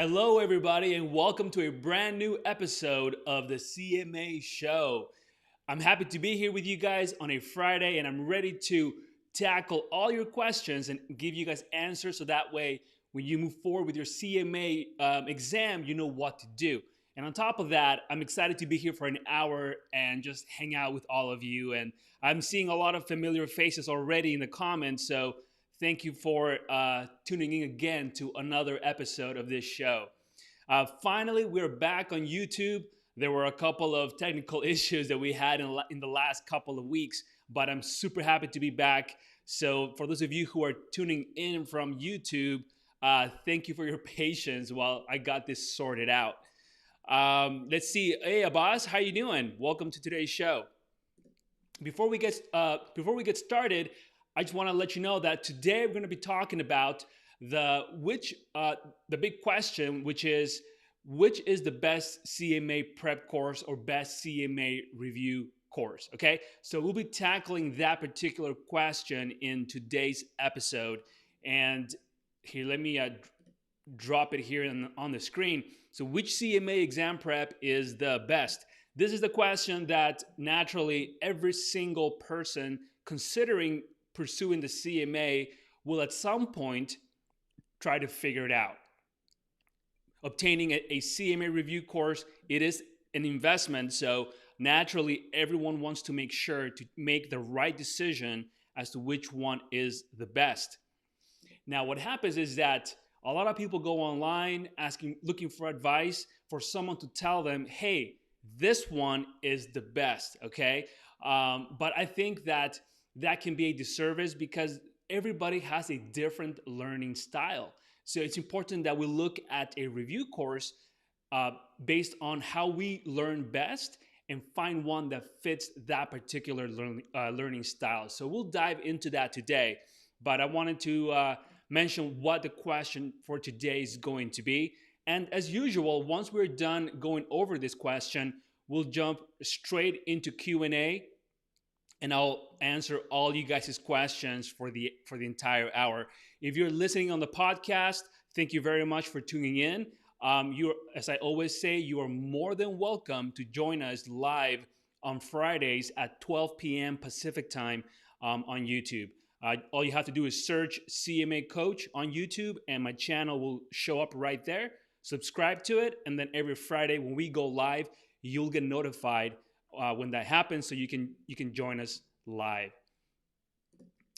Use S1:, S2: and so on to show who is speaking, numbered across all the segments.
S1: Hello, everybody, and welcome to a brand new episode of the CMA Show. I'm happy to be here with you guys on a Friday, and I'm ready to tackle all your questions and give you guys answers so that way when you move forward with your CMA exam, you know what to do. And on top of that, I'm excited to be here for an hour and just hang out with all of you. And I'm seeing a lot of familiar faces already in the comments, so thank you for tuning in again to another episode of this show. Finally, we're back on YouTube. There were a couple of technical issues that we had in the last couple of weeks, but I'm super happy to be back. So for those of you who are tuning in from YouTube, thank you for your patience while I got this sorted out. Let's see. Hey, Abbas, how you doing? Welcome to today's show. Before we get started, I just want to let you know that today we're going to be talking about the big question, which is the best CMA prep course or best CMA review course. Okay, so we'll be tackling that particular question in today's episode. And here, let me drop it here on the screen. So, which CMA exam prep is the best? This is the question that naturally every single person considering pursuing the CMA will at some point try to figure it out. Obtaining a CMA review course, it is an investment, so naturally everyone wants to make sure to make the right decision as to which one is the best. Now, what happens is that a lot of people go online looking for advice for someone to tell them, hey, this one is the best, okay? But I think that can be a disservice because everybody has a different learning style. So it's important that we look at a review course based on how we learn best and find one that fits that particular learning style. So we'll dive into that today. But I wanted to mention what the question for today is going to be. And as usual, once we're done going over this question, we'll jump straight into Q&A. And I'll answer all you guys' questions for the entire hour. If you're listening on the podcast, thank you very much for tuning in. As I always say, you are more than welcome to join us live on Fridays at 12 p.m. Pacific time on YouTube. All you have to do is search CMA Coach on YouTube, and my channel will show up right there. Subscribe to it, and then every Friday when we go live, you'll get notified when that happens, so you can join us live.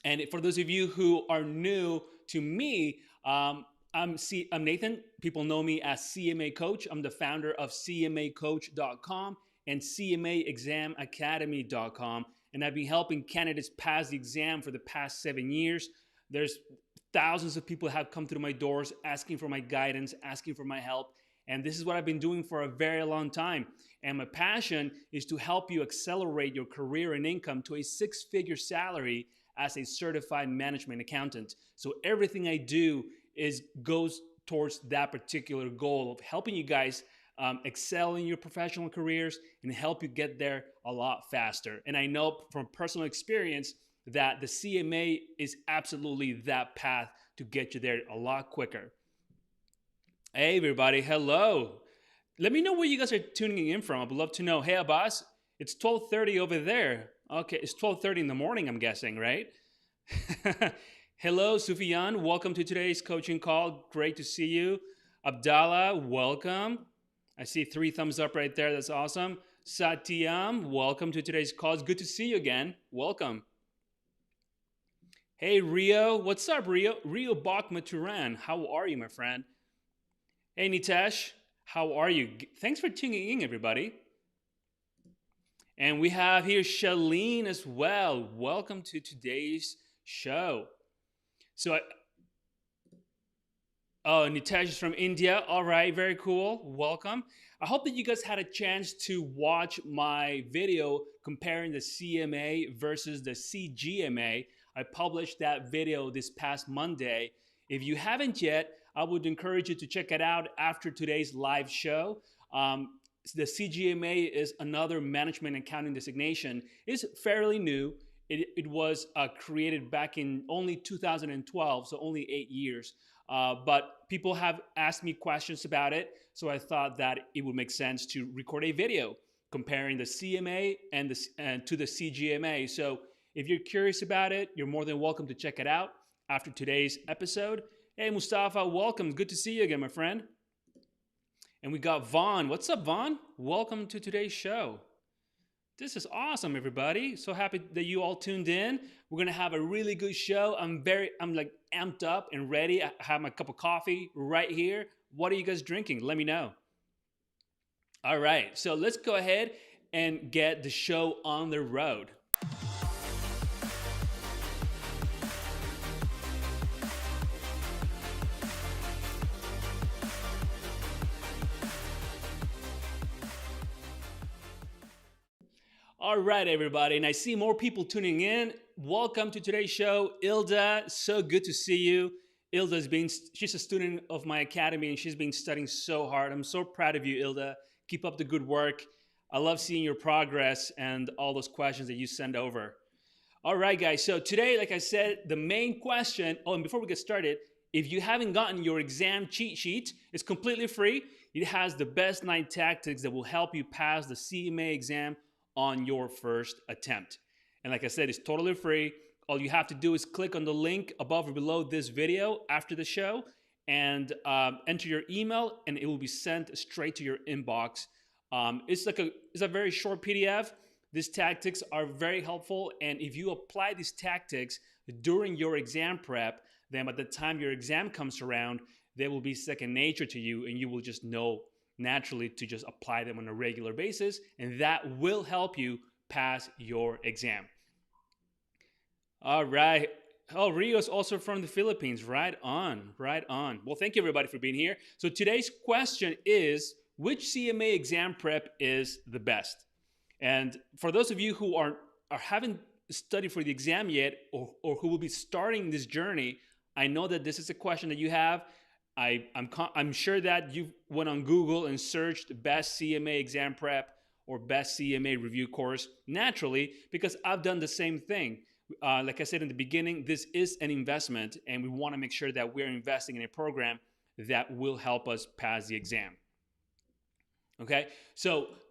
S1: And for those of you who are new to me, I'm Nathan. People know me as CMA Coach. I'm the founder of CMACoach.com and CMAExamAcademy.com, and I've been helping candidates pass the exam for the past 7 years. There's thousands of people have come through my doors asking for my guidance, asking for my help. And this is what I've been doing for a very long time. And my passion is to help you accelerate your career and income to a 6-figure salary as a certified management accountant. So everything I do goes towards that particular goal of helping you guys excel in your professional careers and help you get there a lot faster. And I know from personal experience that the CMA is absolutely that path to get you there a lot quicker. Hey, everybody. Hello. Let me know where you guys are tuning in from. I'd love to know. Hey, Abbas, it's 12:30 over there. Okay, it's 12:30 in the morning, I'm guessing, right? Hello, Sufyan. Welcome to today's coaching call. Great to see you. Abdallah, welcome. I see 3 thumbs up right there. That's awesome. Satyam, welcome to today's call. It's good to see you again. Welcome. Hey, Rio. What's up, Rio? Rio Bakmaturan. How are you, my friend? Hey, Nitesh, how are you? Thanks for tuning in, everybody. And we have here Shalene as well. Welcome to today's show. So, Nitesh is from India. All right, very cool. Welcome. I hope that you guys had a chance to watch my video comparing the CMA versus the CGMA. I published that video this past Monday. If you haven't yet, I would encourage you to check it out after today's live show. The CGMA is another management accounting designation. It's fairly new. It was created back in only 2012, so only 8 years. But people have asked me questions about it, so I thought that it would make sense to record a video comparing the CMA and to the CGMA. So if you're curious about it, you're more than welcome to check it out after today's episode. Hey, Mustafa, welcome. Good to see you again, my friend. And we got Vaughn. What's up, Vaughn? Welcome to today's show. This is awesome, everybody. So happy that you all tuned in. We're gonna have a really good show. I'm like amped up and ready. I have my cup of coffee right here. What are you guys drinking? Let me know. All right, so let's go ahead and get the show on the road. All right, everybody, and I see more people tuning in. Welcome to today's show. Ilda, so good to see you. She's a student of my academy, and she's been studying so hard. I'm so proud of you, Ilda. Keep up the good work. I love seeing your progress and all those questions that you send over. All right, guys, so today, like I said, the main question, and before we get started, if you haven't gotten your exam cheat sheet, it's completely free. It has the best 9 tactics that will help you pass the CMA exam on your first attempt. And like I said, it's totally free. All you have to do is click on the link above or below this video after the show and enter your email, and it will be sent straight to your inbox. It's a very short PDF. These tactics are very helpful, and if you apply these tactics during your exam prep, then by the time your exam comes around, they will be second nature to you, and you will just know naturally to just apply them on a regular basis, and that will help you pass your exam. All right. Oh, Rio's also from the Philippines. Right on, right on. Well, thank you everybody for being here. So today's question is, which CMA exam prep is the best? And for those of you who haven't studied for the exam yet, or who will be starting this journey, I know that this is a question that you have. I'm sure that you went on Google and searched best CMA exam prep or best CMA review course naturally, because I've done the same thing. Like I said in the beginning, this is an investment, and we want to make sure that we're investing in a program that will help us pass the exam. Okay,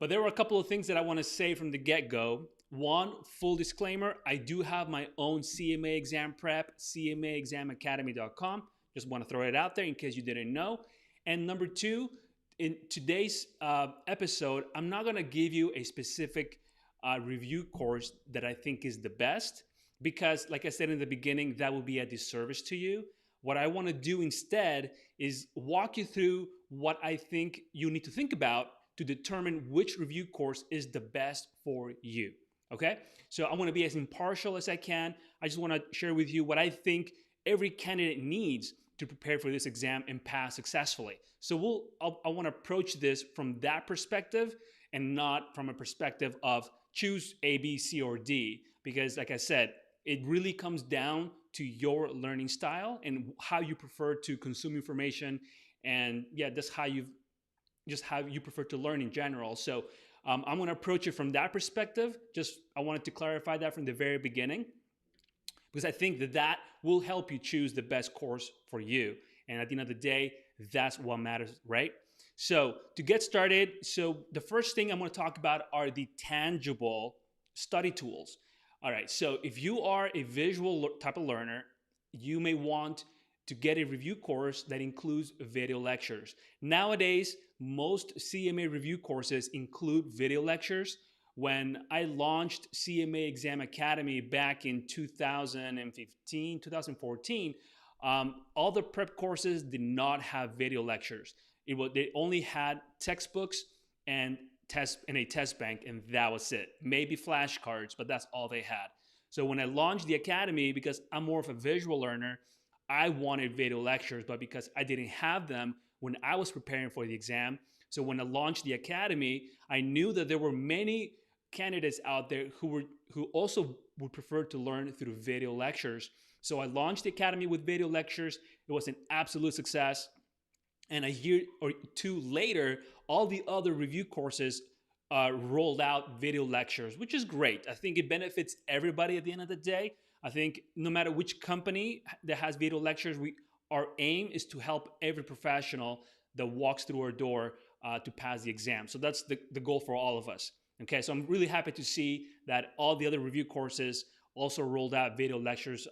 S1: but there were a couple of things that I want to say from the get-go. One, full disclaimer, I do have my own CMA exam prep, cmaexamacademy.com. Just want to throw it out there in case you didn't know. And number two, in today's episode, I'm not going to give you a specific review course that I think is the best, because like I said in the beginning, that will be a disservice to you. What I want to do instead is walk you through what I think you need to think about to determine which review course is the best for you. Okay? So I want to be as impartial as I can. I just want to share with you what I think every candidate needs to prepare for this exam and pass successfully. So I want to approach this from that perspective and not from a perspective of choose A, B, C, or D, because like I said, it really comes down to your learning style and how you prefer to consume information, and that's how you prefer to learn in general. So I'm going to approach it from that perspective. I wanted to clarify that from the very beginning, because I think that will help you choose the best course for you. And at the end of the day, that's what matters, right? So to get started, the first thing I'm going to talk about are the tangible study tools. All right, so if you are a visual type of learner, you may want to get a review course that includes video lectures. Nowadays, most CMA review courses include video lectures. When I launched CMA Exam Academy back in 2015, 2014, all the prep courses did not have video lectures. They only had textbooks and a test bank, and that was it. Maybe flashcards, but that's all they had. So when I launched the academy, because I'm more of a visual learner, I wanted video lectures, but because I didn't have them when I was preparing for the exam, so when I launched the academy, I knew that there were many candidates out there who also would prefer to learn through video lectures. So I launched the academy with video lectures. It was an absolute success. And a year or two later, all the other review courses rolled out video lectures, which is great. I think it benefits everybody at the end of the day. I think no matter which company that has video lectures, we our aim is to help every professional that walks through our door to pass the exam. So that's the goal for all of us. Okay, so I'm really happy to see that all the other review courses also rolled out video lectures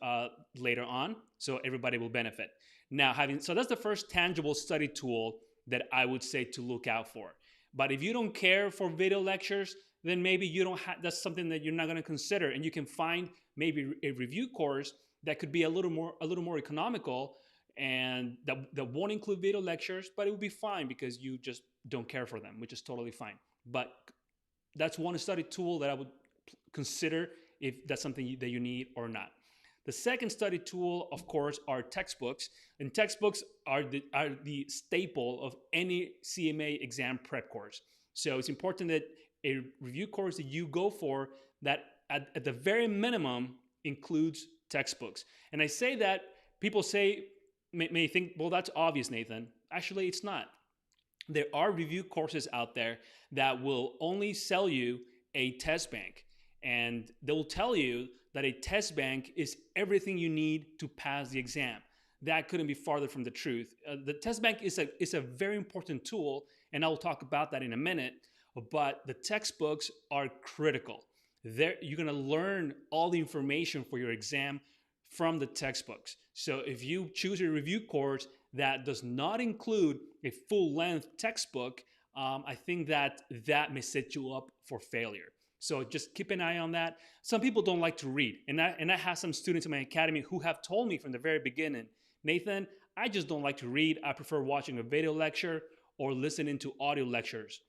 S1: later on, so everybody will benefit. Now, so that's the first tangible study tool that I would say to look out for. But if you don't care for video lectures, then maybe you don't that's something that you're not going to consider, and you can find maybe a review course that could be a little more economical, and that won't include video lectures, but it will be fine because you just don't care for them, which is totally fine. But that's one study tool that I would consider if that's something that you need or not. The second study tool, of course, are textbooks. And textbooks are the staple of any CMA exam prep course. So it's important that a review course that you go for that at the very minimum includes textbooks. And I say that, people may think, well, that's obvious, Nathan. Actually, it's not. There are review courses out there that will only sell you a test bank, and they will tell you that a test bank is everything you need to pass the exam. That couldn't be farther from the truth. The test bank is a very important tool, and I'll talk about that in a minute, but the textbooks are critical. You're gonna learn all the information for your exam from the textbooks. So if you choose a review course that does not include a full-length textbook, I think that may set you up for failure. So just keep an eye on that. Some people don't like to read, and I have some students in my academy who have told me from the very beginning, Nathan, I just don't like to read. I prefer watching a video lecture or listening to audio lectures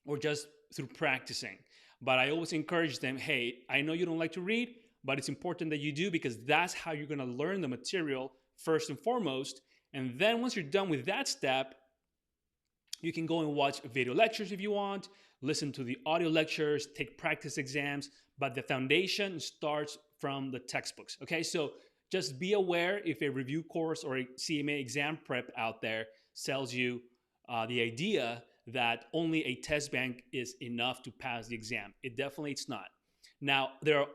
S1: or just through practicing. But I always encourage them, hey, I know you don't like to read, but it's important that you do, because that's how you're gonna learn the material first and foremost. And then once you're done with that step, you can go and watch video lectures if you want, listen to the audio lectures, take practice exams, but the foundation starts from the textbooks, okay? So just be aware if a review course or a CMA exam prep out there sells you the idea that only a test bank is enough to pass the exam. It's not. Now, there are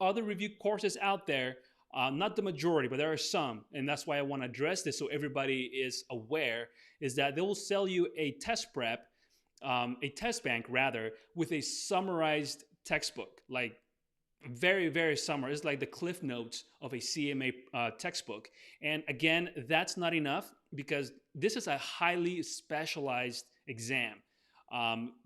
S1: other review courses out there, not the majority, but there are some, and that's why I want to address this so everybody is aware, is that they will sell you a test bank rather, with a summarized textbook, like very, very summarized. It's like the Cliff Notes of a CMA textbook. And again, that's not enough, because this is a highly specialized exam.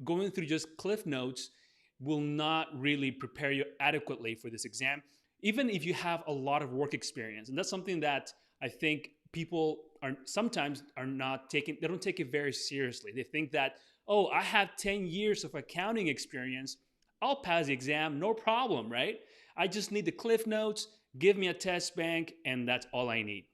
S1: Going through just Cliff Notes will not really prepare you adequately for this exam, even if you have a lot of work experience. And that's something that I think people sometimes don't take it very seriously. They think that, oh, I have 10 years of accounting experience, I'll pass the exam, no problem, right? I just need the Cliff Notes, give me a test bank, and that's all I need.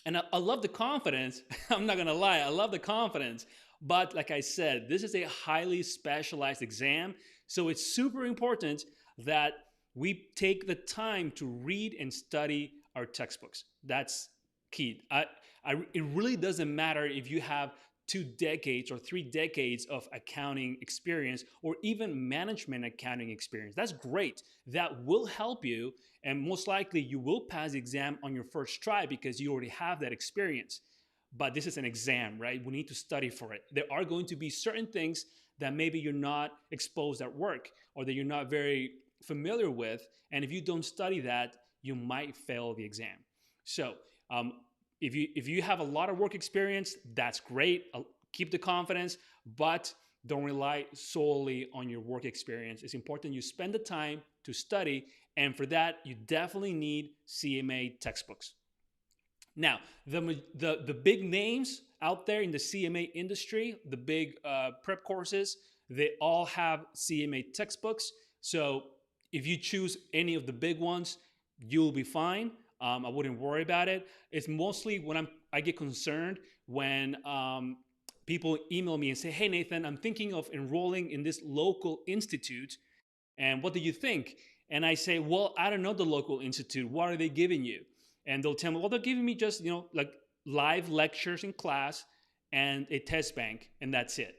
S1: And I love the confidence. I'm not gonna lie, I love the confidence. But like I said, this is a highly specialized exam, so it's super important that we take the time to read and study our textbooks. That's key. It really doesn't matter if you have 2 decades or 3 decades of accounting experience, or even management accounting experience. That's great. That will help you, and most likely you will pass the exam on your first try because you already have that experience. But this is an exam, right? We need to study for it. There are going to be certain things that maybe you're not exposed at work, or that you're not very familiar with, and if you don't study that, you might fail the exam. So if you have a lot of work experience, that's great. Keep the confidence, but don't rely solely on your work experience. It's important you spend the time to study, and for that, you definitely need CMA textbooks. Now, the big names out there in the CMA industry, the big prep courses, they all have CMA textbooks. So if you choose any of the big ones, you'll be fine. I wouldn't worry about it. It's mostly when I get concerned when people email me and say, hey, Nathan, I'm thinking of enrolling in this local institute, and what do you think? And I say, well, I don't know the local institute. What are they giving you? And they'll tell me, well, they're giving me just, like live lectures in class and a test bank, and that's it.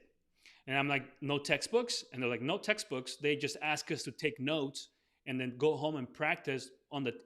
S1: And I'm like, no textbooks? And they're like, no textbooks. They just ask us to take notes and then go home and practice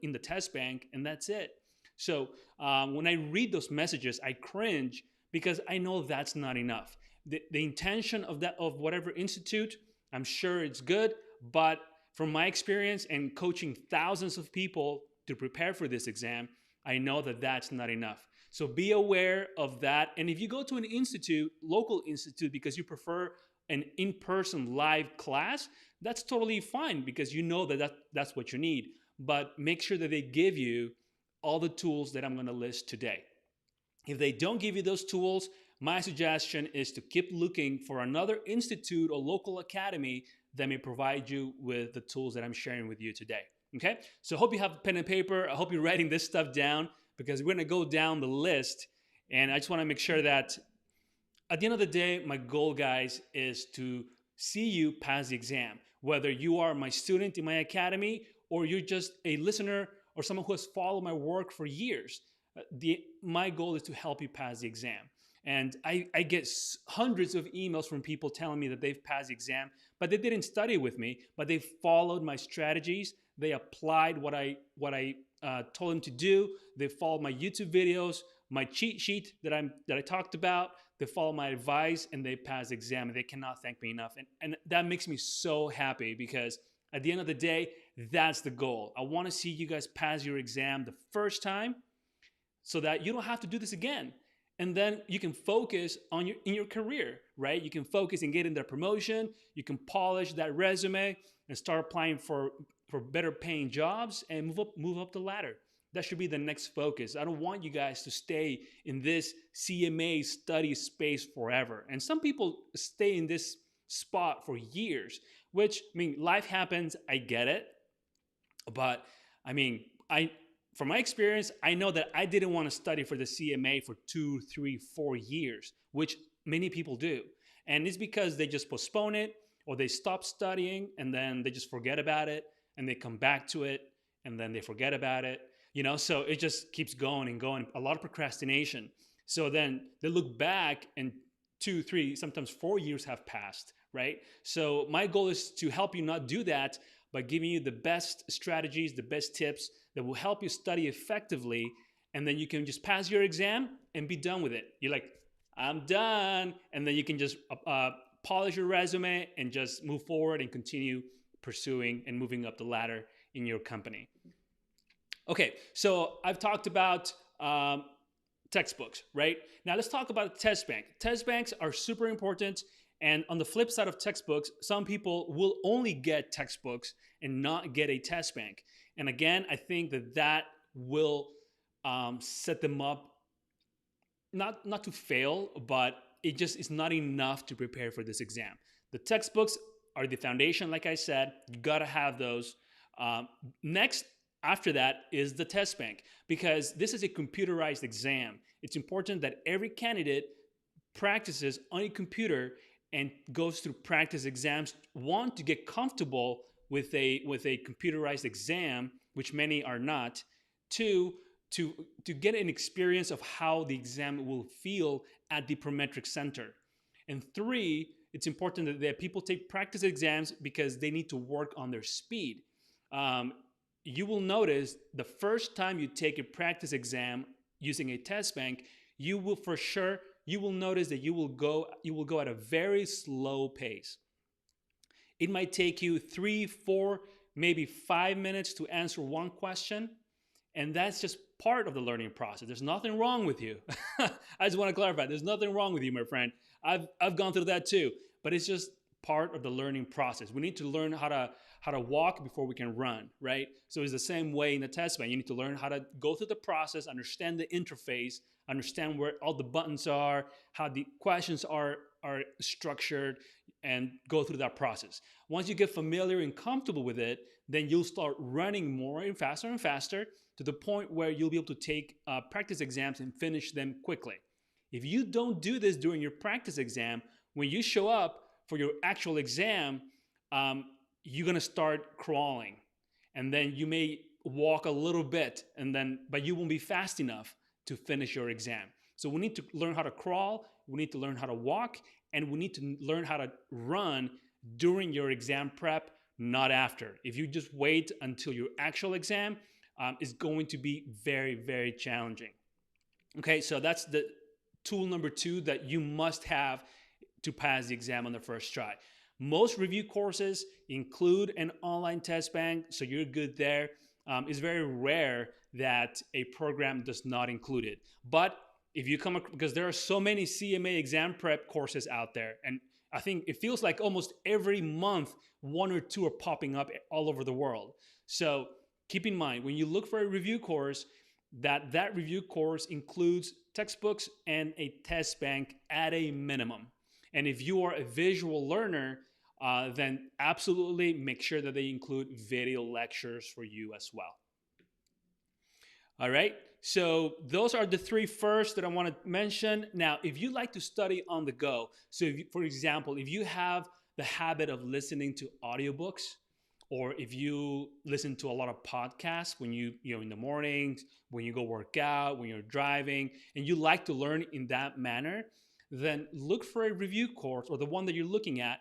S1: in the test bank, and that's it. So when I read those messages, I cringe because I know that's not enough. The intention of whatever institute, I'm sure it's good, but from my experience and coaching thousands of people to prepare for this exam, I know that that's not enough. So be aware of that. And if you go to an institute, local institute, because you prefer an in-person live class, that's totally fine because you know that's what you need. But make sure that they give you all the tools that I'm going to list today. If they don't give you those tools, my suggestion is to keep looking for another institute or local academy that may provide you with the tools that I'm sharing with you today. Okay? So I hope you have pen and paper. I hope you're writing this stuff down because we're going to go down the list. And I just want to make sure that at the end of the day, my goal, guys, is to see you pass the exam. Whether you are my student in my academy or you're just a listener or someone who has followed my work for years, my goal is to help you pass the exam. And I get hundreds of emails from people telling me that they've passed the exam, but they didn't study with me, but they followed my strategies. They applied what I told them to do. They followed my YouTube videos, my cheat sheet that I talked about. They followed my advice and they passed the exam, and they cannot thank me enough. And that makes me so happy because at the end of the day, that's the goal. I want to see you guys pass your exam the first time so that you don't have to do this again. And then you can focus on in your career, right? You can focus in getting that promotion. You can polish that resume and start applying for better paying jobs and move up the ladder. That should be the next focus. I don't want you guys to stay in this CMA study space forever. And some people stay in this spot for years, which, I mean, life happens. I get it. But I mean, from my experience, I know that I didn't want to study for the CMA for 2, 3, 4 years, which many people do. And it's because they just postpone it or they stop studying and then they just forget about it and they come back to it and then they forget about it. So it just keeps going and going. A lot of procrastination. So then they look back and 2, 3, sometimes 4 years have passed, right? So my goal is to help you not do that by giving you the best strategies, the best tips that will help you study effectively. And then you can just pass your exam and be done with it. You're like, I'm done. And then you can just polish your resume and just move forward and continue pursuing and moving up the ladder in your company. Okay, so I've talked about textbooks, right? Now let's talk about test bank. Test banks are super important. And on the flip side of textbooks, some people will only get textbooks and not get a test bank. And again, I think that will set them up not to fail, but it just is not enough to prepare for this exam. The textbooks are the foundation, like I said. You gotta have those. Next, after that is the test bank, because this is a computerized exam. It's important that every candidate practices on a computer and goes through practice exams. One, to get comfortable with a computerized exam, which many are not. Two, to get an experience of how the exam will feel at the Prometric Center. And three, it's important that people take practice exams because they need to work on their speed. You will notice the first time you take a practice exam using a test bank, you will notice that you will go at a very slow pace. It might take you 3, 4, maybe 5 minutes to answer one question. And that's just part of the learning process. There's nothing wrong with you. I just want to clarify. There's nothing wrong with you, my friend. I've gone through that too. But it's just part of the learning process. We need to learn how to walk before we can run, right? So it's the same way in the test bank. You need to learn how to go through the process, understand the interface, understand where all the buttons are, how the questions are structured, and go through that process. Once you get familiar and comfortable with it, then you'll start running more and faster to the point where you'll be able to take practice exams and finish them quickly. If you don't do this during your practice exam, when you show up for your actual exam, you're gonna start crawling, and then you may walk a little bit, but you won't be fast enough to finish your exam. So we need to learn how to crawl, we need to learn how to walk, and we need to learn how to run during your exam prep, not after. If you just wait until your actual exam, is going to be very, very challenging. Okay, so that's the tool number two that you must have to pass the exam on the first try. Most review courses include an online test bank, so you're good there. It's very rare that a program does not include it. But if you come across, because there are so many CMA exam prep courses out there, and I think it feels like almost every month, one or two are popping up all over the world. So keep in mind, when you look for a review course, that review course includes textbooks and a test bank at a minimum. And if you are a visual learner, then absolutely make sure that they include video lectures for you as well. All right, so those are the three first that I want to mention. Now, if you like to study on the go, so if you, for example, if you have the habit of listening to audiobooks, or if you listen to a lot of podcasts when you know in the mornings, when you go work out, when you're driving, and you like to learn in that manner, then look for a review course or the one that you're looking at.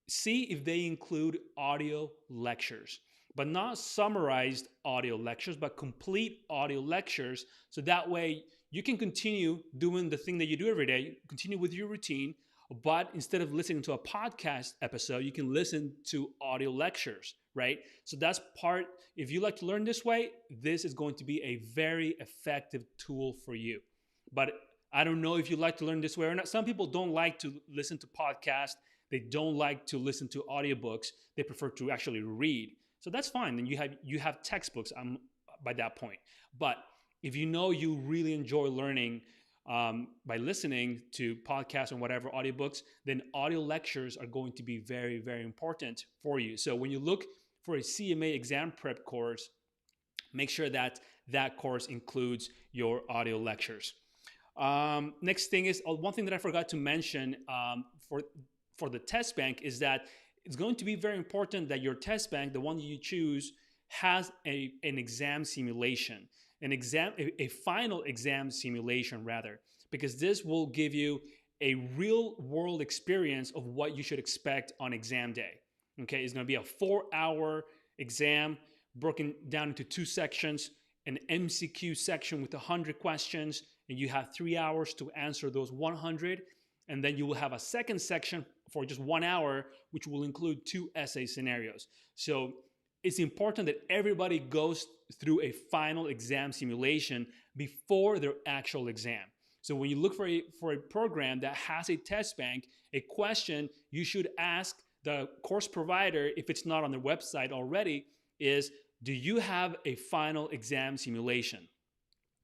S1: See if they include audio lectures, but not summarized audio lectures, but complete audio lectures. So that way you can continue doing the thing that you do every day, continue with your routine, but instead of listening to a podcast episode, you can listen to audio lectures, right? So that's part, if you like to learn this way, this is going to be a very effective tool for you. But I don't know if you like to learn this way or not. Some people don't like to listen to podcasts. They don't like to listen to audiobooks. They prefer to actually read. So that's fine. Then you have textbooks by that point. But if you know you really enjoy learning by listening to podcasts and whatever audiobooks, then audio lectures are going to be very, very important for you. So when you look for a CMA exam prep course, make sure that that course includes your audio lectures. Next thing is one thing that I forgot to mention for the test bank is that it's going to be very important that your test bank, the one you choose, has an exam simulation. A final exam simulation rather, because this will give you a real world experience of what you should expect on exam day. Okay, it's going to be a 4-hour exam broken down into two sections, an MCQ section with 100 questions, and you have 3 hours to answer those 100. And then you will have a second section for just 1 hour, which will include 2 essay scenarios. So it's important that everybody goes through a final exam simulation before their actual exam. So when you look for a program that has a test bank, a question you should ask the course provider, if it's not on their website already, is, do you have a final exam simulation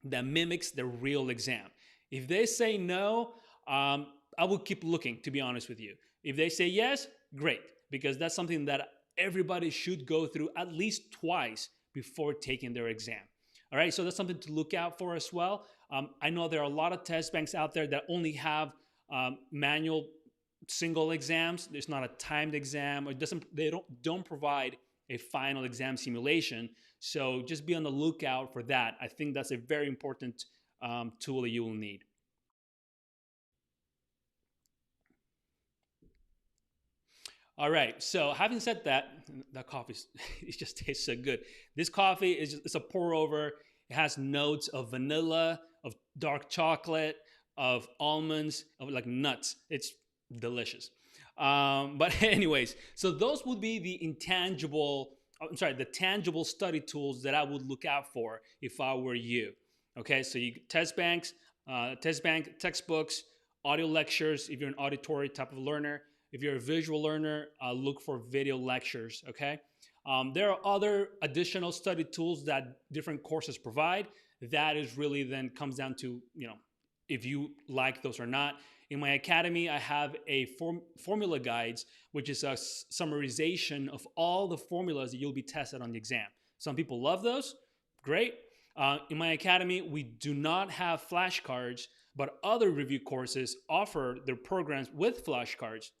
S1: that mimics the real exam? If they say no, I will keep looking, to be honest with you. If they say yes, great, because that's something that everybody should go through at least twice before taking their exam. All right, so that's something to look out for as well. I know there are a lot of test banks out there that only have manual single exams. There's not a timed exam, or they don't provide a final exam simulation. So just be on the lookout for that. I think that's a very important tool that you will need. All right, so having said that, that coffee, it just tastes so good. This coffee it's a pour over. It has notes of vanilla, of dark chocolate, of almonds, of like nuts. It's delicious. But anyways, so those would be the the tangible study tools that I would look out for if I were you. Okay, so you test bank, textbooks, audio lectures if you're an auditory type of learner. If you're a visual learner, look for video lectures, okay? There are other additional study tools that different courses provide. That is really then comes down to, if you like those or not. In my academy, I have a formula guides, which is a summarization of all the formulas that you'll be tested on the exam. Some people love those, great. In my academy, we do not have flashcards, but other review courses offer their programs with flashcards.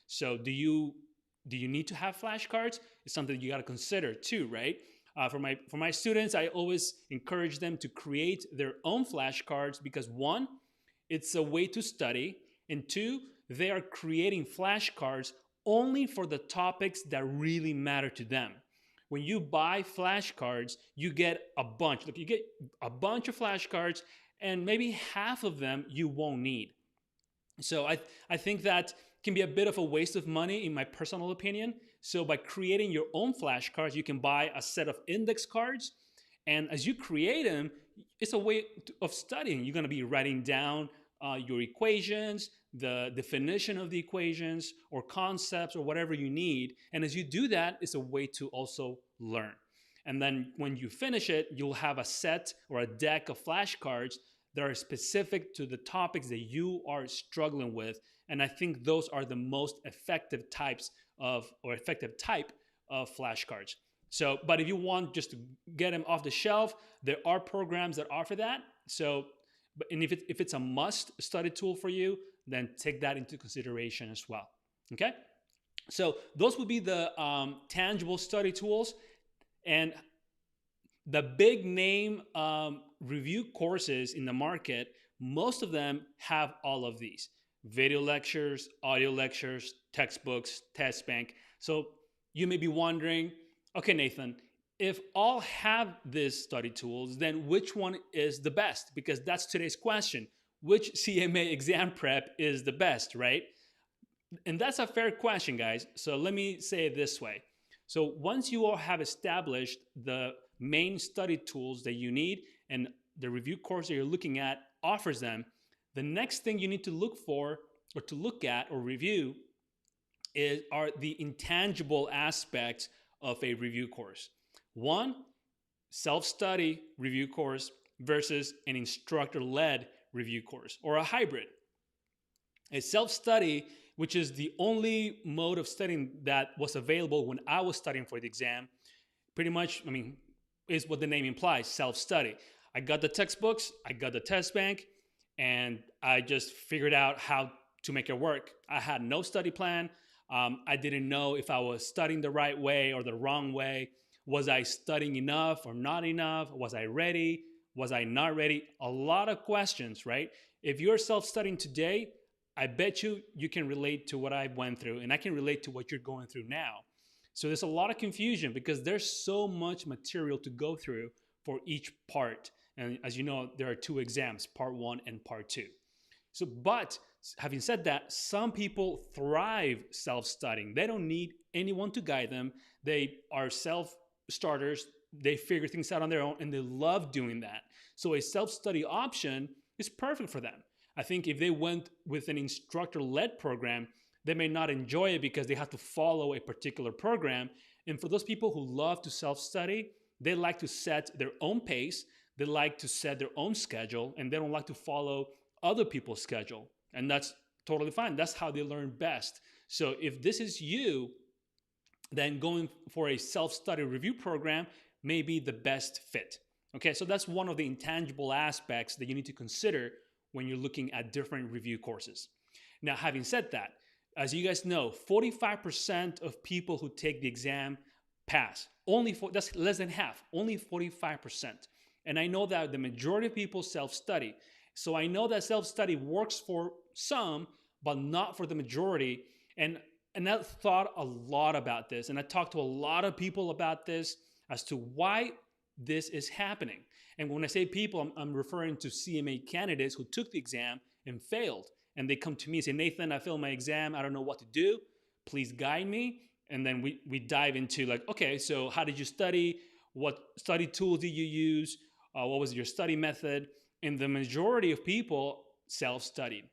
S1: So do you need to have flashcards? It's something you got to consider too, right? For my students, I always encourage them to create their own flashcards because one, it's a way to study, and two, they are creating flashcards only for the topics that really matter to them. When you buy flashcards, you get a bunch. Look, you get a bunch of flashcards, and maybe half of them you won't need. So I think that can be a bit of a waste of money, in my personal opinion. So by creating your own flashcards, you can buy a set of index cards, and as you create them, it's a way of studying. You're going to be writing down your equations, the definition of the equations, or concepts, or whatever you need. And as you do that, it's a way to also learn. And then when you finish it, you'll have a set or a deck of flashcards that are specific to the topics that you are struggling with. And I think those are the most effective types of, or effective type of flashcards. So, but if you want just to get them off the shelf, there are programs that offer that. So, and if it's a must study tool for you, then take that into consideration as well. Okay? So those would be the tangible study tools. And the big name review courses in the market, most of them have all of these: video lectures, audio lectures, textbooks, test bank. So you may be wondering, okay, Nathan, if all have these study tools, then which one is the best? Because that's today's question. Which CMA exam prep is the best, right? And that's a fair question, guys. So let me say it this way. So once you all have established the main study tools that you need, and the review course that you're looking at offers them, the next thing you need to look for, or to look at or review, are the intangible aspects of a review course. One, self-study review course versus an instructor-led review course, or a hybrid. A self-study, which is the only mode of studying that was available when I was studying for the exam, pretty much, is what the name implies, self-study. I got the textbooks, I got the test bank, and I just figured out how to make it work. I had no study plan. I didn't know if I was studying the right way or the wrong way. Was I studying enough or not enough? Was I ready? Was I not ready? A lot of questions, right? If you're self-studying today, I bet you can relate to what I went through, and I can relate to what you're going through now. So there's a lot of confusion because there's so much material to go through for each part. And as you know, there are two exams, part 1 and part 2. So, but having said that, some people thrive self-studying. They don't need anyone to guide them. They are self-starters. They figure things out on their own, and they love doing that. So a self-study option is perfect for them. I think if they went with an instructor-led program, they may not enjoy it because they have to follow a particular program. And for those people who love to self-study, they like to set their own pace, they like to set their own schedule, and they don't like to follow other people's schedule. And that's totally fine. That's how they learn best. So if this is you, then going for a self-study review program may be the best fit. Okay, so that's one of the intangible aspects that you need to consider when you're looking at different review courses. Now, having said that, as you guys know, 45% of people who take the exam pass. That's less than half, only 45%. And I know that the majority of people self-study. So I know that self-study works for some, but not for the majority. And I thought a lot about this, and I talked to a lot of people about this as to why this is happening. And when I say people, I'm referring to CMA candidates who took the exam and failed. And they come to me and say, Nathan, I failed my exam. I don't know what to do. Please guide me. And then we dive into like, okay, so how did you study? What study tools did you use? What was your study method? And the majority of people self-studied.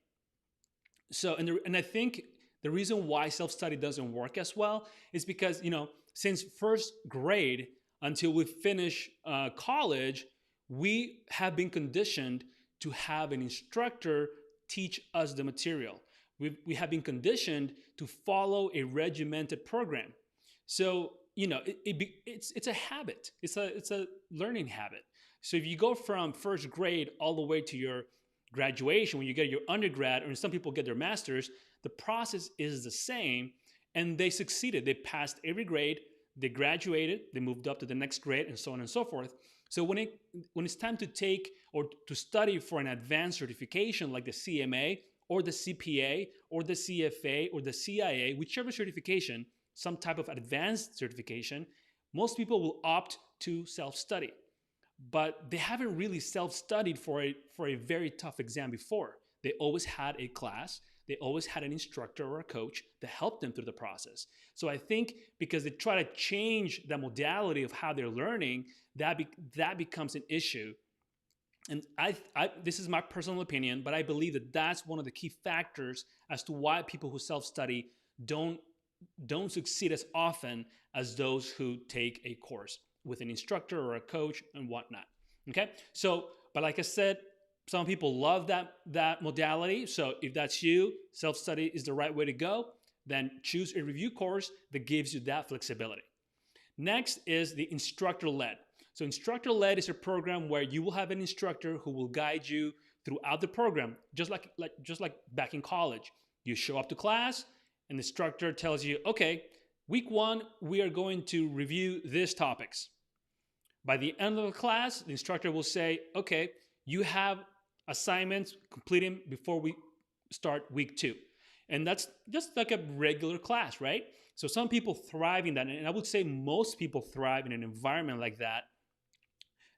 S1: So, and I think the reason why self-study doesn't work as well is because, since first grade until we finish college, we have been conditioned to have an instructor teach us the material. We have been conditioned to follow a regimented program. So, it's a habit. It's a learning habit. So if you go from first grade all the way to your graduation, when you get your undergrad, or some people get their master's, the process is the same, and they succeeded. They passed every grade, they graduated, they moved up to the next grade, and so on and so forth. So when it's time to take or to study for an advanced certification like the CMA or the CPA or the CFA or the CIA, whichever certification, some type of advanced certification, most people will opt to self-study, but they haven't really self-studied for a very tough exam before. They always had a class, they always had an instructor or a coach to help them through the process. So I think because they try to change the modality of how they're learning, that becomes an issue. And this is my personal opinion, but I believe that that's one of the key factors as to why people who self-study don't succeed as often as those who take a course with an instructor or a coach and whatnot. Okay, so but like I said, some people love that modality. So if that's you, self-study is the right way to go. Then choose a review course that gives you that flexibility. Next is the instructor-led. So instructor-led is a program where you will have an instructor who will guide you throughout the program, just like back in college. You show up to class, and the instructor tells you, okay, week 1, we are going to review these topics. By the end of the class, the instructor will say, okay, you have assignments, complete them before we start week 2. And that's just like a regular class, right? So some people thrive in that, and I would say most people thrive in an environment like that.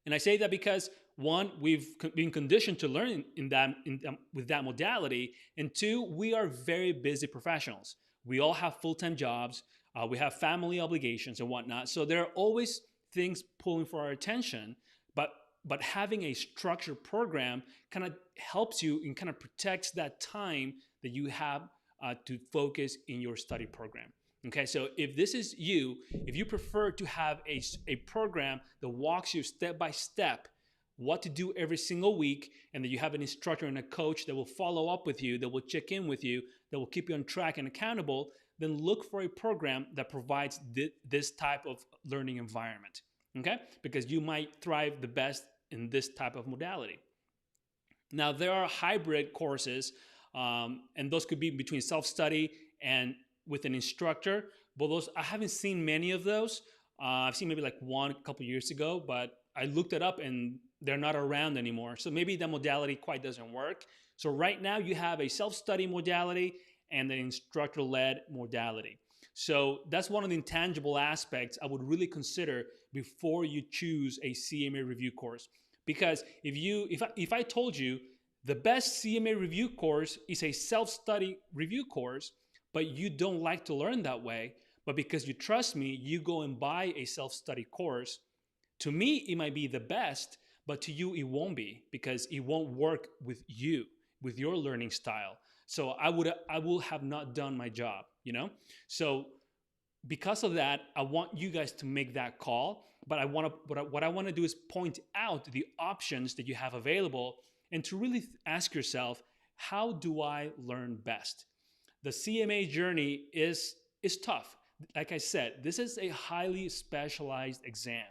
S1: And I say that because, one, we've been conditioned to learn with that modality, and 2, we are very busy professionals. We all have full-time jobs, we have family obligations and whatnot, so there are always things pulling for our attention, but having a structured program kind of helps you and kind of protects that time that you have to focus in your study program. Okay, so if this is you, if you prefer to have a program that walks you step by step what to do every single week, and that you have an instructor and a coach that will follow up with you, that will check in with you, that will keep you on track and accountable, then look for a program that provides this type of learning environment, okay? Because you might thrive the best in this type of modality. Now, there are hybrid courses, and those could be between self-study and with an instructor, but those, I haven't seen many of those. I've seen maybe like one a couple years ago, but I looked it up and they're not around anymore. So maybe that modality quite doesn't work. So right now you have a self-study modality and an instructor-led modality. So that's one of the intangible aspects I would really consider before you choose a CMA review course. Because if I told you the best CMA review course is a self-study review course, but you don't like to learn that way, but because you trust me, you go and buy a self-study course, to me, it might be the best, but to you, it won't be, because it won't work with you, with your learning style. So I will have not done my job, you know? So because of that, I want you guys to make that call, but what I want to do is point out the options that you have available and to really ask yourself, how do I learn best? The CMA journey is tough. Like I said, this is a highly specialized exam.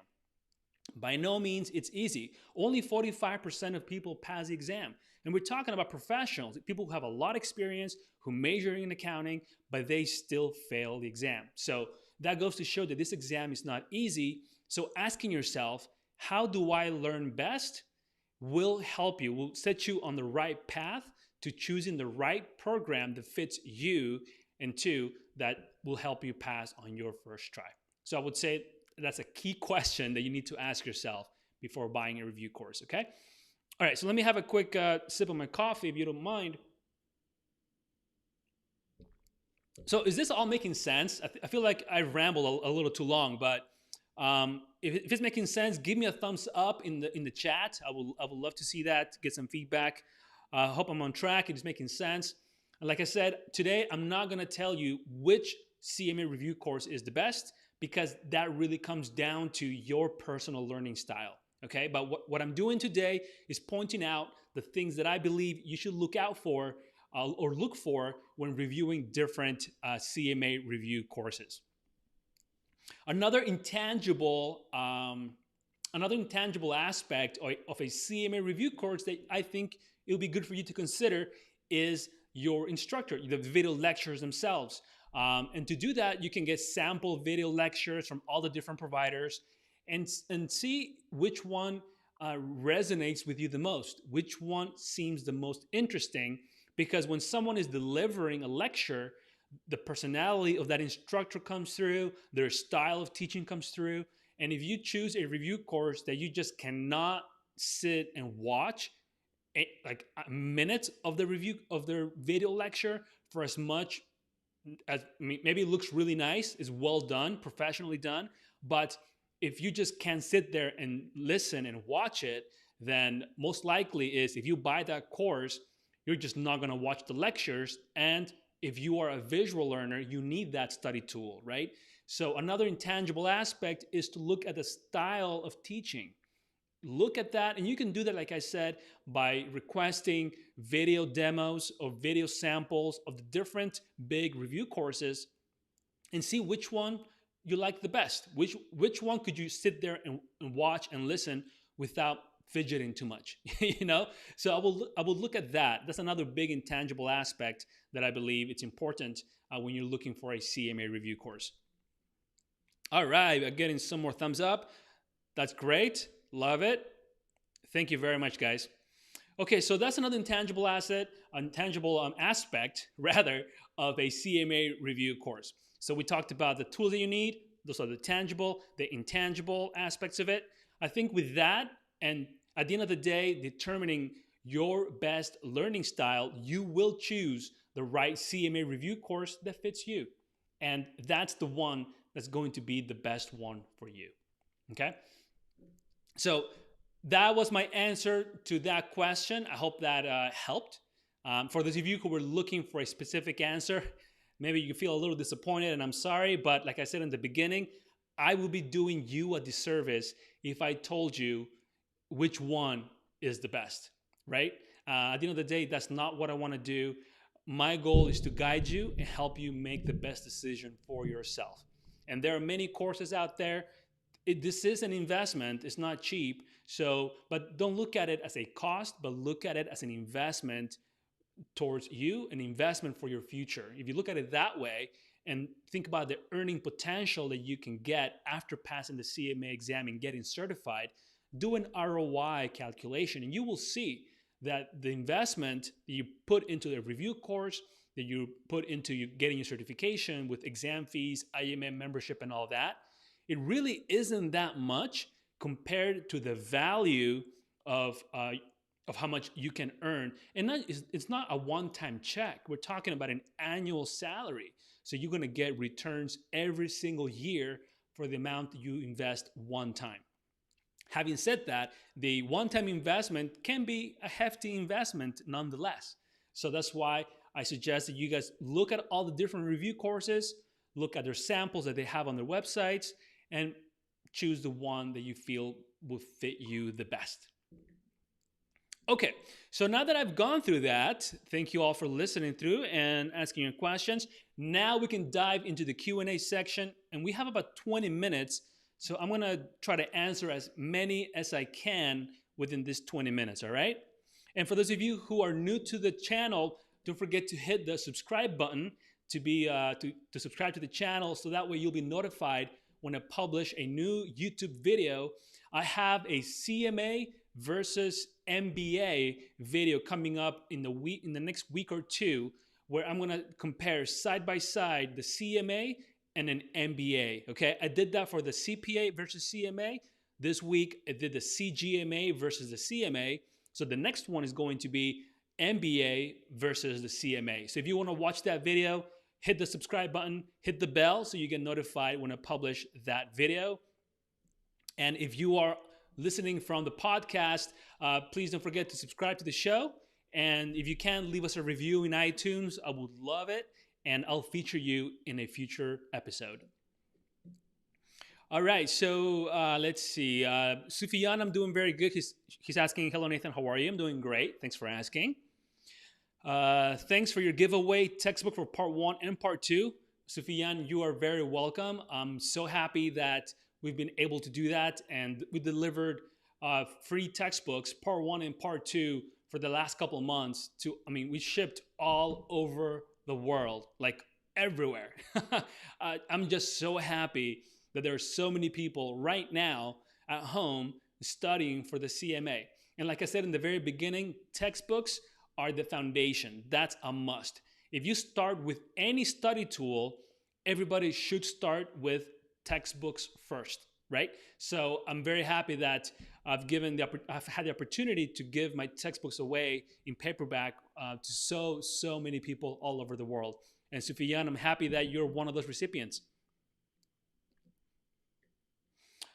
S1: By no means it's easy. Only 45% of people pass the exam. And we're talking about professionals, people who have a lot of experience, who major in accounting, but they still fail the exam. So that goes to show that this exam is not easy. So asking yourself, how do I learn best, will help you, will set you on the right path to choosing the right program that fits you, and 2, that will help you pass on your first try. So I would say that's a key question that you need to ask yourself before buying a review course, okay? All right, so let me have a quick sip of my coffee, if you don't mind. So is this all making sense? I feel like I rambled a little too long, but if it's making sense, give me a thumbs up in the chat. I would love to see that, get some feedback. I hope I'm on track. It is making sense. And like I said, today I'm not going to tell you which CMA review course is the best, because that really comes down to your personal learning style. Okay, but what I'm doing today is pointing out the things that I believe you should look out for or look for when reviewing different CMA review courses. Another intangible aspect of a CMA review course that I think it'll be good for you to consider is your instructor, the video lectures themselves. And to do that, you can get sample video lectures from all the different providers and see which one resonates with you the most, which one seems the most interesting. Because when someone is delivering a lecture, the personality of that instructor comes through, their style of teaching comes through. And if you choose a review course that you just cannot sit and watch like minutes of the review of their video lecture for as much as, I mean, maybe it looks really nice, is well done, professionally done, but if you just can't sit there and listen and watch it, then most likely is if you buy that course, you're just not going to watch the lectures. And if you are a visual learner, you need that study tool, right? So another intangible aspect is to look at the style of teaching. Look at that, and you can do that, like I said, by requesting video demos or video samples of the different big review courses and see which one you like the best. Which one could you sit there and watch and listen without fidgeting too much, you know? So I will look at that. That's another big intangible aspect that I believe it's important when you're looking for a CMA review course. All right, I'm getting some more thumbs up. That's great. Love it. Thank you very much, guys. Okay, so that's another intangible aspect, rather, of a CMA review course. So we talked about the tools that you need. Those are the tangible, the intangible aspects of it. I think with that, and at the end of the day, determining your best learning style, you will choose the right CMA review course that fits you. And that's the one that's going to be the best one for you. Okay? So that was my answer to that question. I hope that helped. For those of you who were looking for a specific answer, maybe you feel a little disappointed, and I'm sorry, but like I said in the beginning, I would be doing you a disservice if I told you which one is the best, right? At the end of the day, that's not what I want to do. My goal is to guide you and help you make the best decision for yourself. And there are many courses out there. This is an investment. It's not cheap. So, but don't look at it as a cost, but look at it as an investment towards you, an investment for your future. If you look at it that way and think about the earning potential that you can get after passing the CMA exam and getting certified, do an ROI calculation, and you will see that the investment that you put into the review course, that you put into getting your certification with exam fees, IMM membership, and all that, it really isn't that much compared to the value of how much you can earn. And it's not a one-time check. We're talking about an annual salary. So you're going to get returns every single year for the amount that you invest one time. Having said that, the one-time investment can be a hefty investment nonetheless. So that's why I suggest that you guys look at all the different review courses, look at their samples that they have on their websites, and choose the one that you feel will fit you the best. Okay, so now that I've gone through that, thank you all for listening through and asking your questions. Now we can dive into the Q&A section, and we have about 20 minutes, so I'm gonna try to answer as many as I can within this 20 minutes, all right? And for those of you who are new to the channel, don't forget to hit the subscribe button to subscribe to the channel, so that way you'll be notified when I publish a new YouTube video. I have a CMA versus MBA video coming up in the next week or two, where I'm gonna compare side by side the CMA and an MBA. Okay, I did that for the CPA versus CMA. This week I did the CGMA versus the CMA. So the next one is going to be MBA versus the CMA. So if you want to watch that video, hit the subscribe button, hit the bell so you get notified when I publish that video. And if you are listening from the podcast, please don't forget to subscribe to the show. And if you can, leave us a review in iTunes. I would love it. And I'll feature you in a future episode. All right, so let's see. Sufyan, I'm doing very good. He's asking, hello, Nathan, how are you? I'm doing great. Thanks for asking. Thanks for your giveaway textbook for part 1 and part 2. Sufyan, you are very welcome. I'm so happy that we've been able to do that. And we delivered free textbooks, part 1 and part 2, for the last couple of months. We shipped all over the world, like everywhere. I'm just so happy that there are so many people right now at home studying for the CMA. And like I said in the very beginning, textbooks are the foundation. That's a must. if you start with any study tool, everybody should start with textbooks first, right? So I'm very happy that I've had the opportunity to give my textbooks away in paperback to so many people all over the world. And Sufiyan, I'm happy that you're one of those recipients.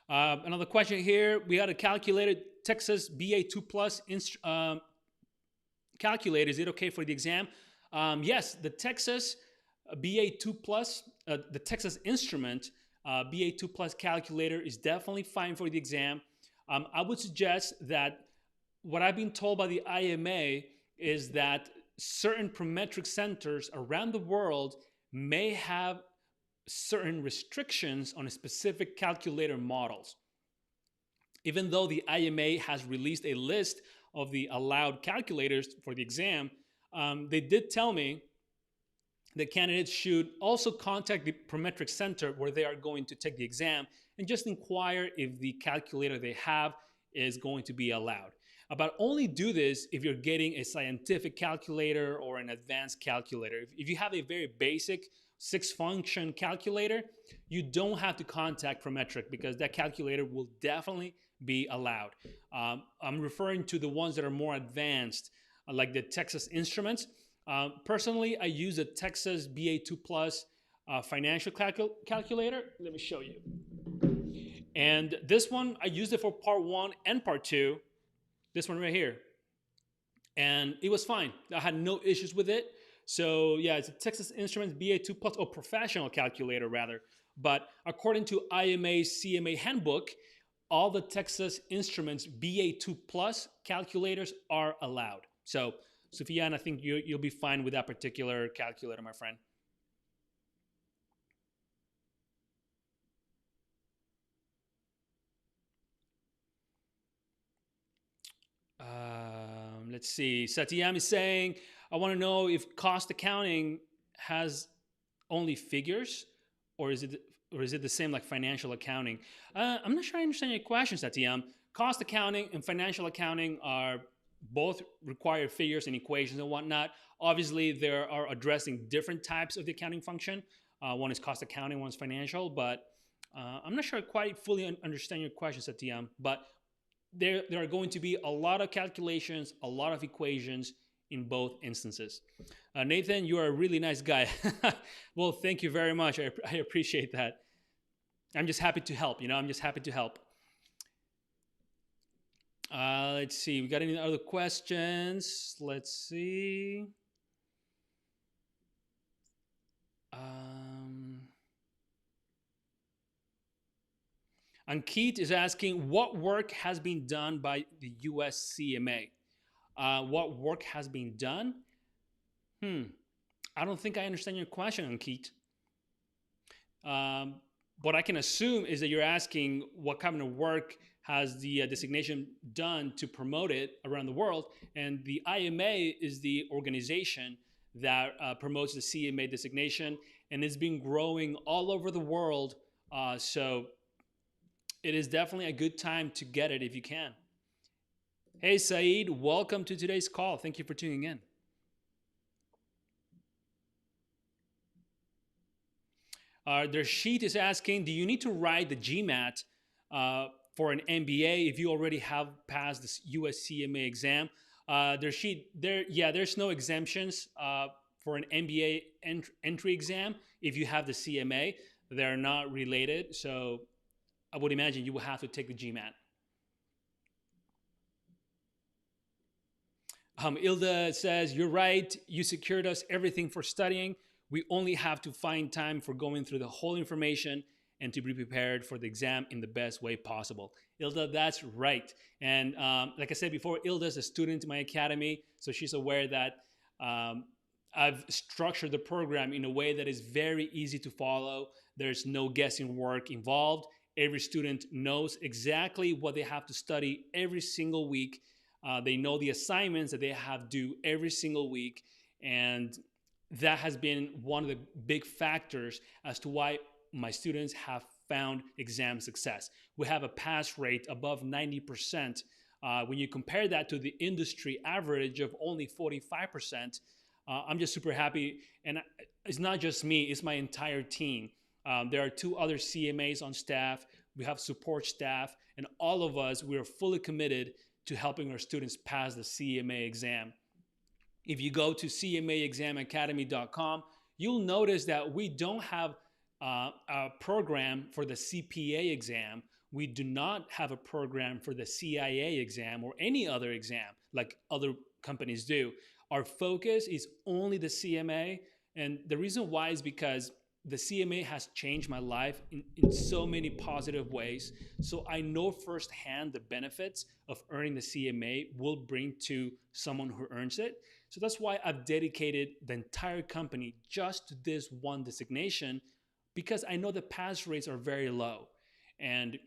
S1: Another question here. We had a calculated Texas BA2 Plus calculator. Is it okay for the exam? Yes, the Texas BA2 Plus, the Texas Instrument BA2 Plus calculator is definitely fine for the exam. I would suggest that what I've been told by the IMA is that certain prometric centers around the world may have certain restrictions on specific calculator models. Even though the IMA has released a list of the allowed calculators for the exam, they did tell me that candidates should also contact the prometric center where they are going to take the exam and just inquire if the calculator they have is going to be allowed. But only do this if you're getting a scientific calculator or an advanced calculator. If you have a very basic 6-function calculator, you don't have to contact Prometric because that calculator will definitely be allowed. I'm referring to the ones that are more advanced, like the Texas Instruments. Personally, I use the Texas BA2 Plus financial calculator. Let me show you. And this one, I used it for part 1 and part 2. This one right here. And it was fine. I had no issues with it. So yeah, it's a Texas Instruments BA2 Plus, or professional calculator rather. But according to IMA's CMA handbook, all the Texas Instruments BA2 Plus calculators are allowed. So Sufiyan, I think you'll be fine with that particular calculator, my friend. Let's see. Satyam is saying, I want to know if cost accounting has only figures, or is it the same like financial accounting? I'm not sure I understand your question, Satyam. Cost accounting and financial accounting are both require figures and equations and whatnot. Obviously, they are addressing different types of the accounting function. One is cost accounting, one is financial, but I'm not sure I quite fully understand your question, Satyam. But there are going to be a lot of calculations, a lot of equations in both instances. Nathan, you are a really nice guy. Well, thank you very much. I appreciate that. I'm just happy to help. I'm just happy to help. Let's see. We got any other questions? Let's see. Ankit is asking, what work has been done by the US CMA? What work has been done? I don't think I understand your question, Ankit. What I can assume is that you're asking what kind of work has the designation done to promote it around the world. And the IMA is the organization that promotes the CMA designation, and it's been growing all over the world. So it is definitely a good time to get it if you can. Hey, Saeed, welcome to today's call. Thank you for tuning in. Their sheet is asking, do you need to write the GMAT for an MBA if you already have passed the US CMA exam? Their sheet, there's no exemptions for an MBA entry exam if you have the CMA. They're not related, so I would imagine you will have to take the GMAT. Ilda says, you're right. You secured us everything for studying. We only have to find time for going through the whole information and to be prepared for the exam in the best way possible. Ilda, that's right. And like I said before, Ilda's a student in my academy, so she's aware that I've structured the program in a way that is very easy to follow. There's no guessing work involved. Every student knows exactly what they have to study every single week. They know the assignments that they have due every single week. And that has been one of the big factors as to why my students have found exam success. We have a pass rate above 90%. When you compare that to the industry average of only 45%, I'm just super happy. And it's not just me, it's my entire team. There are two other CMAs on staff. We have support staff, and all of us, we are fully committed to helping our students pass the CMA exam. If you go to cmaexamacademy.com, you'll notice that we don't have a program for the CPA exam. We do not have a program for the CIA exam or any other exam like other companies do. Our focus is only the CMA. And the reason why is because the CMA has changed my life in so many positive ways. So I know firsthand the benefits of earning the CMA will bring to someone who earns it. So that's why I've dedicated the entire company just to this one designation, because I know the pass rates are very low. And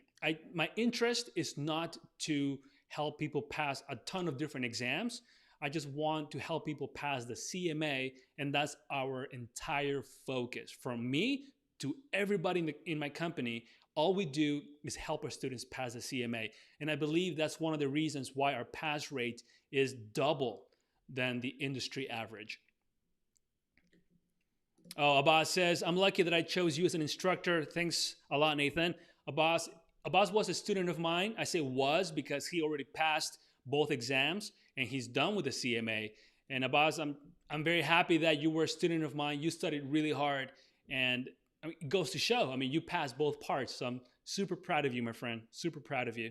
S1: my interest is not to help people pass a ton of different exams. I just want to help people pass the CMA, and that's our entire focus. From me to everybody in my company, all we do is help our students pass the CMA. And I believe that's one of the reasons why our pass rate is double than the industry average. Oh, Abbas says, I'm lucky that I chose you as an instructor. Thanks a lot, Nathan. Abbas was a student of mine. I say was because he already passed both exams and he's done with the CMA. And Abbas, I'm very happy that you were a student of mine. You studied really hard, and I mean, it goes to show. I mean, you passed both parts. So I'm super proud of you, my friend. Super proud of you.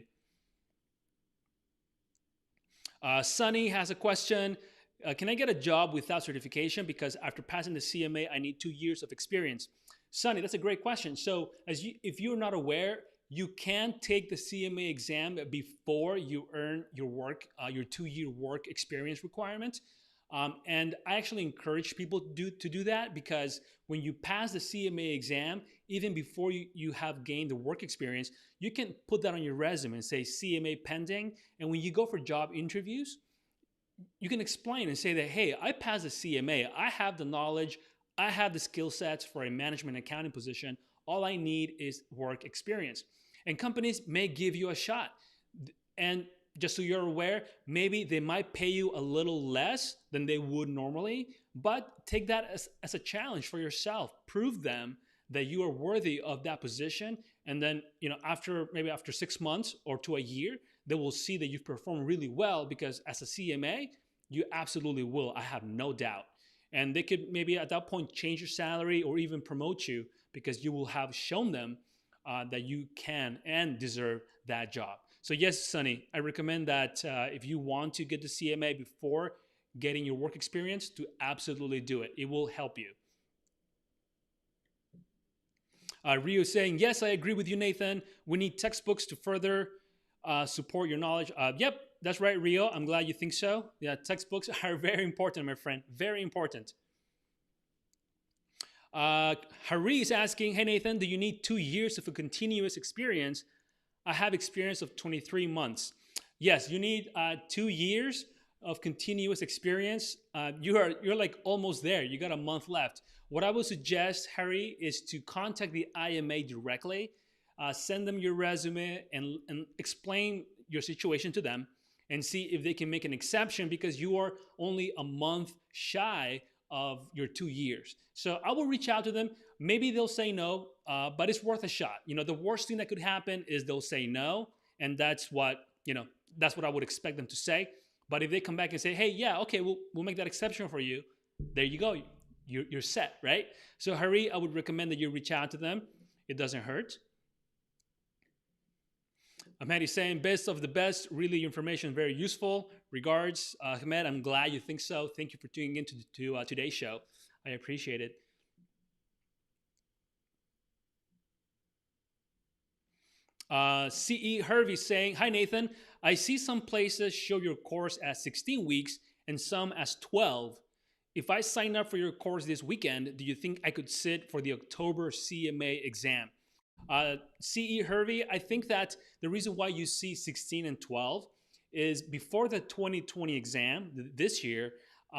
S1: Sunny has a question. Can I get a job without certification? Because after passing the CMA, I need 2 years of experience. Sunny, that's a great question. So if you're not aware, you can take the CMA exam before you earn your 2-year work experience requirement. And I actually encourage people to do that, because when you pass the CMA exam, even before you have gained the work experience, you can put that on your resume and say CMA pending. And when you go for job interviews, you can explain and say that, hey, I passed the CMA. I have the knowledge. I have the skill sets for a management accounting position. All I need is work experience. And companies may give you a shot. And just so you're aware, maybe they might pay you a little less than they would normally, but take that as a challenge for yourself. Prove them that you are worthy of that position. And then, after 6 months or to a year, they will see that you've performed really well, because as a CMA, you absolutely will. I have no doubt. And they could maybe at that point change your salary or even promote you, because you will have shown them that you can and deserve that job. So yes, Sunny, I recommend that if you want to get the CMA before getting your work experience, to absolutely do it. It will help you. Rio saying, yes, I agree with you, Nathan. We need textbooks to further support your knowledge. Yep, that's right, Rio. I'm glad you think so. Yeah, textbooks are very important, my friend. Very important. Hari is asking, hey, Nathan, do you need 2 years of a continuous experience? I have experience of 23 months. Yes, you need 2 years of continuous experience. You're like almost there. You got a month left. What I would suggest, Harry, is to contact the IMA directly. Send them your resume and explain your situation to them, and see if they can make an exception, because you are only a month shy of your 2 years. So I will reach out to them. Maybe they'll say no, but it's worth a shot. The worst thing that could happen is they'll say no, and that's what I would expect them to say. But if they come back and say, hey, yeah, okay, we'll make that exception for you, there you go. You're set, right? So Hari, I would recommend that you reach out to them. It doesn't hurt. Ahmed is saying, best of the best. Really, your information very useful. Regards, Ahmed. I'm glad you think so. Thank you for tuning in to today's show. I appreciate it. CE Hervey saying, hi, Nathan. I see some places show your course as 16 weeks and some as 12. If I sign up for your course this weekend, do you think I could sit for the October CMA exam? CE Hervey, I think that the reason why you see 16 and 12 is before the 2020 exam this year,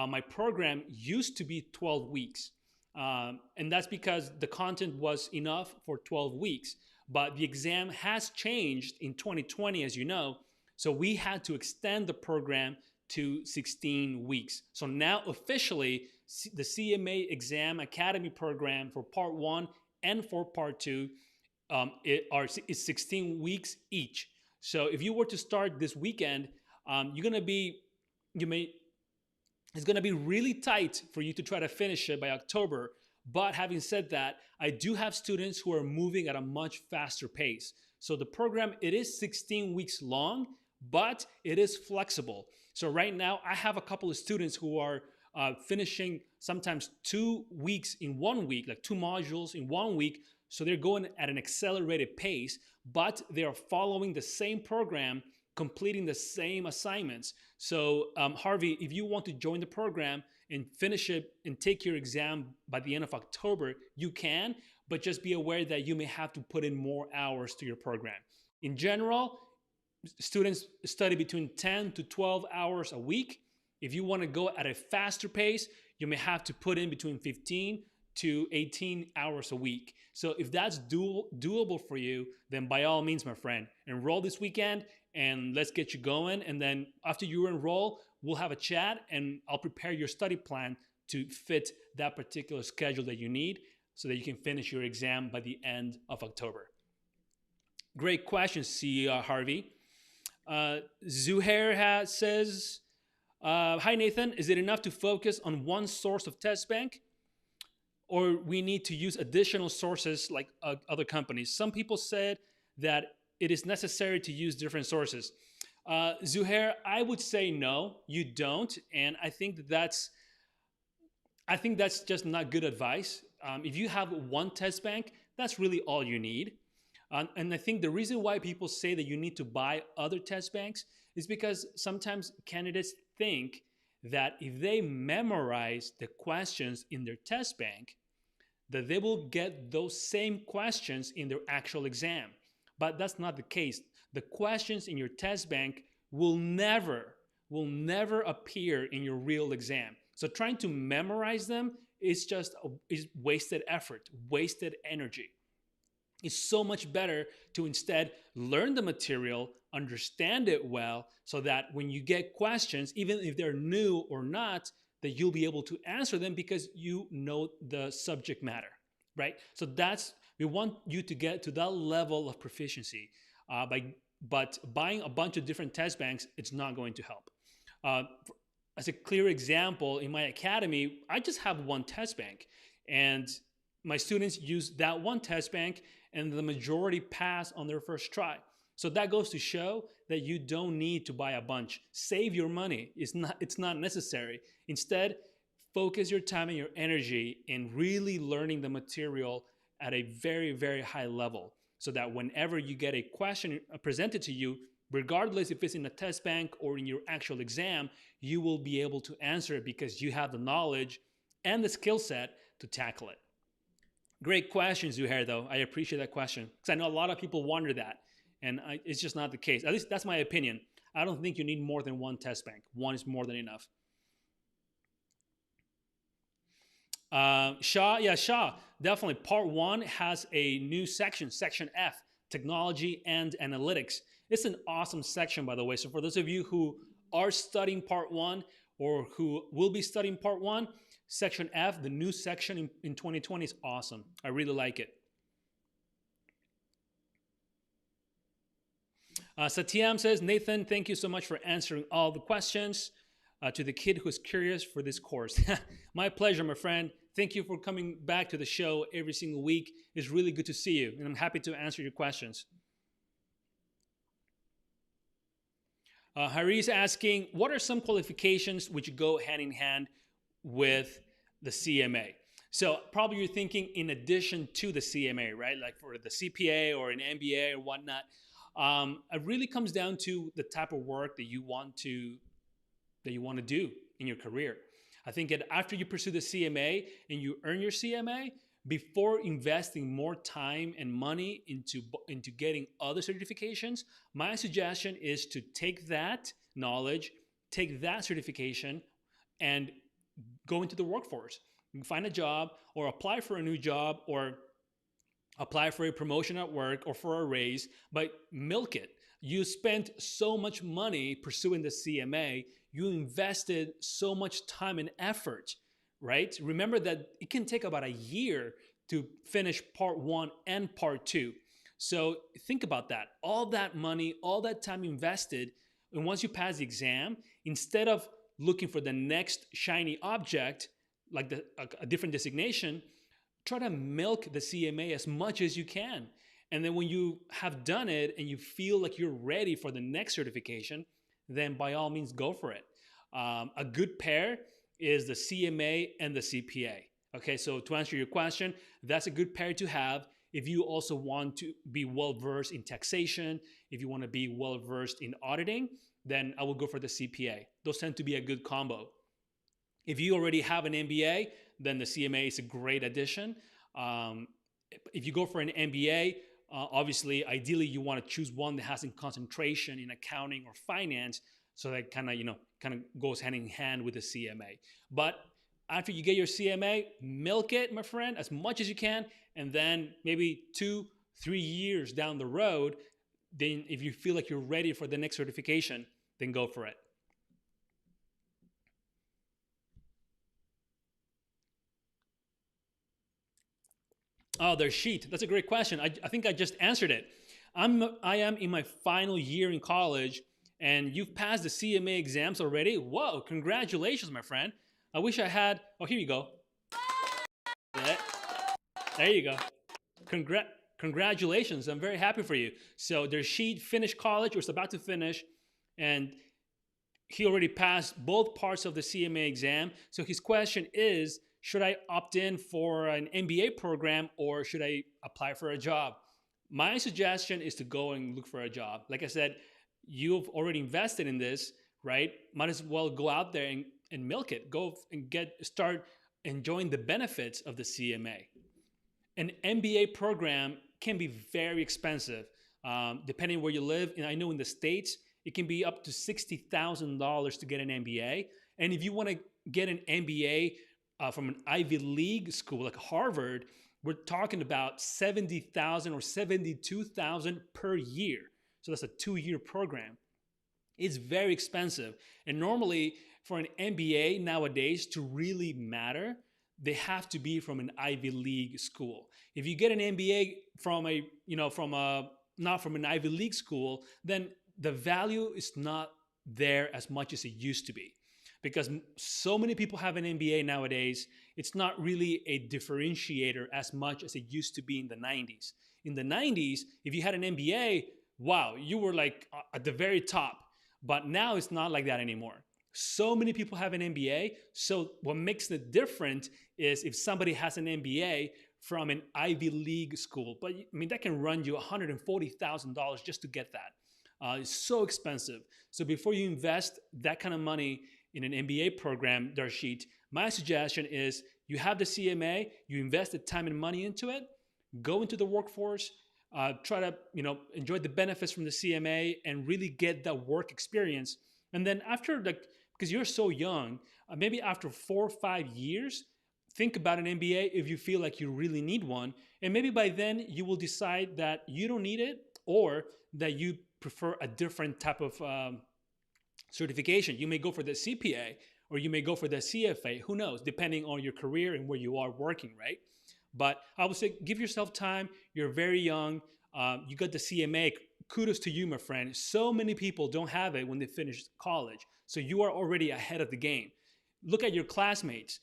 S1: my program used to be 12 weeks. And that's because the content was enough for 12 weeks. But the exam has changed in 2020, as you know. So we had to extend the program to 16 weeks. So now officially the CMA Exam Academy program for part one and for part two is 16 weeks each. So if you were to start this weekend, you're gonna be you may it's gonna be really tight for you to try to finish it by October. But having said that, I do have students who are moving at a much faster pace. So the program, it is 16 weeks long, but it is flexible. So right now, I have a couple of students who are finishing sometimes 2 weeks in 1 week, like 2 modules in 1 week. So they're going at an accelerated pace, but they are following the same program, completing the same assignments. So Harvey, if you want to join the program and finish it and take your exam by the end of October, you can, but just be aware that you may have to put in more hours to your program. In general, students study between 10 to 12 hours a week. If you want to go at a faster pace, you may have to put in between 15 to 18 hours a week. So if that's doable for you, then by all means, my friend, enroll this weekend and let's get you going. And then after you enroll, we'll have a chat and I'll prepare your study plan to fit that particular schedule that you need so that you can finish your exam by the end of October. Great question, C. Harvey. Zuhair says, hi Nathan, is it enough to focus on one source of test bank? Or we need to use additional sources like other companies? Some people said that it is necessary to use different sources. Zuhair, I would say no, you don't. And I think that's just not good advice. If you have one test bank, that's really all you need. And I think the reason why people say that you need to buy other test banks is because sometimes candidates think that if they memorize the questions in their test bank, that they will get those same questions in their actual exam. But that's not the case. The questions in your test bank will never appear in your real exam. So trying to memorize them is wasted effort, wasted energy. It's so much better to instead learn the material, understand it well, so that when you get questions, even if they're new or not, that you'll be able to answer them because you know the subject matter, right? So we want you to get to that level of proficiency. But buying a bunch of different test banks, it's not going to help. As a clear example, in my academy, I just have one test bank, and my students use that one test bank, and the majority pass on their first try. So that goes to show that you don't need to buy a bunch. Save your money. It's not necessary. Instead, focus your time and your energy in really learning the material at a very, very high level, so that whenever you get a question presented to you, regardless if it's in a test bank or in your actual exam, you will be able to answer it because you have the knowledge and the skill set to tackle it. Great question, Zuhair, though. I appreciate that question because I know a lot of people wonder that. And it's just not the case. At least that's my opinion. I don't think you need more than one test bank. One is more than enough. Shah, definitely. Part one has a new section, Section F, Technology and Analytics. It's an awesome section, by the way. So for those of you who are studying part one or who will be studying part one, Section F, the new section in 2020 is awesome. I really like it. Satyam says, Nathan, thank you so much for answering all the questions. To the kid who's curious for this course. My pleasure, my friend. Thank you for coming back to the show every single week. It's really good to see you, and I'm happy to answer your questions. Hari's asking, what are some qualifications which go hand in hand with the CMA? So probably you're thinking in addition to the CMA, right? Like for the CPA or an MBA or whatnot. It really comes down to the type of work that you want to do in your career. I think that after you pursue the CMA and you earn your CMA, before investing more time and money into getting other certifications, my suggestion is to take that knowledge, take that certification, and go into the workforce. Find a job or apply for a new job or apply for a promotion at work or for a raise, but milk it. You spent so much money pursuing the CMA. You invested so much time and effort. right? Remember that it can take about a year to finish part one and part two. So think about that. All that money, all that time invested, and once you pass the exam, instead of looking for the next shiny object, like a different designation, try to milk the CMA as much as you can. And then when you have done it and you feel like you're ready for the next certification, then by all means go for it. A good pair is the CMA and the CPA. Okay, so to answer your question, that's a good pair to have if you also want to be well versed in taxation, if you want to be well versed in auditing, then I will go for the CPA. Those tend to be a good combo. If you already have an MBA, then the CMA is a great addition. If you go for an MBA, obviously, ideally, you want to choose one that has a concentration in accounting or finance, so that kind of goes hand in hand with the CMA. But after you get your CMA, milk it, my friend, as much as you can, and then maybe 2-3 years down the road, then if you feel like you're ready for the next certification, then go for it. Oh, their sheet. That's a great question. I think I just answered it. I am in my final year in college, and you've passed the CMA exams already. Whoa, congratulations, my friend. I wish I had. Oh, here you go. There you go. Congratulations. I'm very happy for you. So their sheet finished college, or is about to finish, and he already passed both parts of the CMA exam. So his question is, should I opt in for an MBA program or should I apply for a job? My suggestion is to go and look for a job. Like I said, you've already invested in this, right? Might as well go out there and milk it. Go and start enjoying the benefits of the CMA. An MBA program can be very expensive, depending on where you live. And I know in the States, it can be up to $60,000 to get an MBA. And if you want to get an MBA from an Ivy League school like Harvard, we're talking about $70,000 or $72,000 per year. So that's a 2-year program. It's very expensive. And normally for an MBA nowadays to really matter, they have to be from an Ivy League school. If you get an MBA from not from an Ivy League school, then the value is not there as much as it used to be. Because so many people have an MBA nowadays, it's not really a differentiator as much as it used to be in the 90s. In the 90s, if you had an MBA, wow, you were like at the very top. But now it's not like that anymore. So many people have an MBA. So what makes it different is if somebody has an MBA from an Ivy League school. But I mean, that can run you $140,000 just to get that. It's so expensive. So before you invest that kind of money in an MBA program, Darshit, my suggestion is you have the CMA, you invest the time and money into it, go into the workforce, try to enjoy the benefits from the CMA and really get that work experience. And then after, because you're so young, maybe after 4 or 5 years, think about an MBA if you feel like you really need one. And maybe by then you will decide that you don't need it or that you prefer a different type of certification. You may go for the CPA or you may go for the CFA, who knows, depending on your career and where you are working, right? But I would say give yourself time. You're very young. You got the CMA. Kudos to you, my friend. So many people don't have it when they finish college. So you are already ahead of the game. Look at your classmates.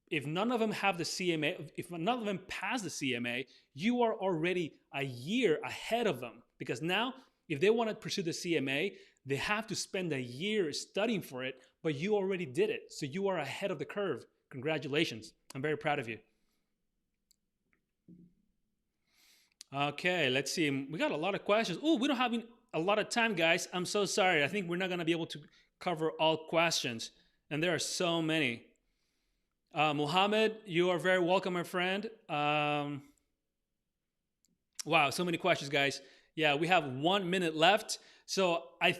S1: If none of them have the CMA, if none of them pass the CMA, you are already a year ahead of them. Because now, if they want to pursue the CMA, they have to spend a year studying for it, but you already did it. So you are ahead of the curve. Congratulations. I'm very proud of you. Okay, let's see. We got a lot of questions. Oh, we don't have a lot of time, guys. I'm so sorry. I think we're not going to be able to cover all questions. And there are so many. Mohammed, you are very welcome, my friend. Wow, so many questions, guys. Yeah, we have 1 minute left. So I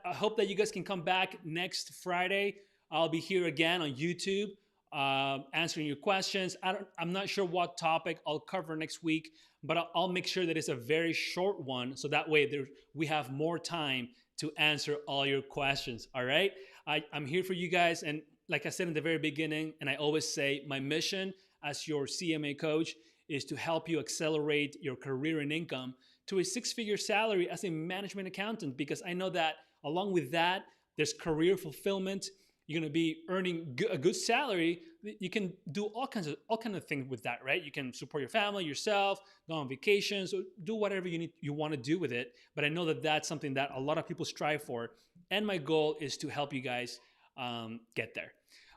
S1: hope that you guys can come back next Friday. I'll be here again on YouTube answering your questions. I'm not sure what topic I'll cover next week, but I'll make sure that it's a very short one. So that way we have more time to answer all your questions. All right. I'm here for you guys. And like I said in the very beginning, and I always say, my mission as your CMA coach is to help you accelerate your career and income to a six-figure salary as a management accountant, because I know that along with that, there's career fulfillment. You're going to be earning a good salary. You can do all kinds of things with that, right? You can support your family, yourself, go on vacations, or do whatever you want to do with it. But I know that that's something that a lot of people strive for, and my goal is to help you guys get there.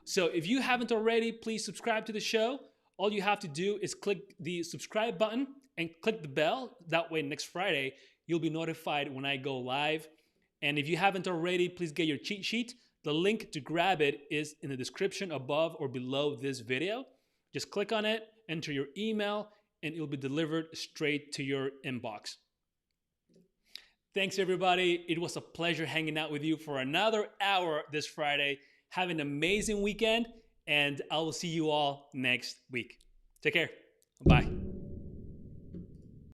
S1: So if you haven't already, please subscribe to the show. All you have to do is click the subscribe button and click the bell. That way, next Friday, you'll be notified when I go live. And if you haven't already, please get your cheat sheet. The link to grab it is in the description above or below this video. Just click on it, enter your email, and it'll be delivered straight to your inbox. Thanks, everybody. It was a pleasure hanging out with you for another hour this Friday. Have an amazing weekend, and I will see you all next week. Take care. Bye.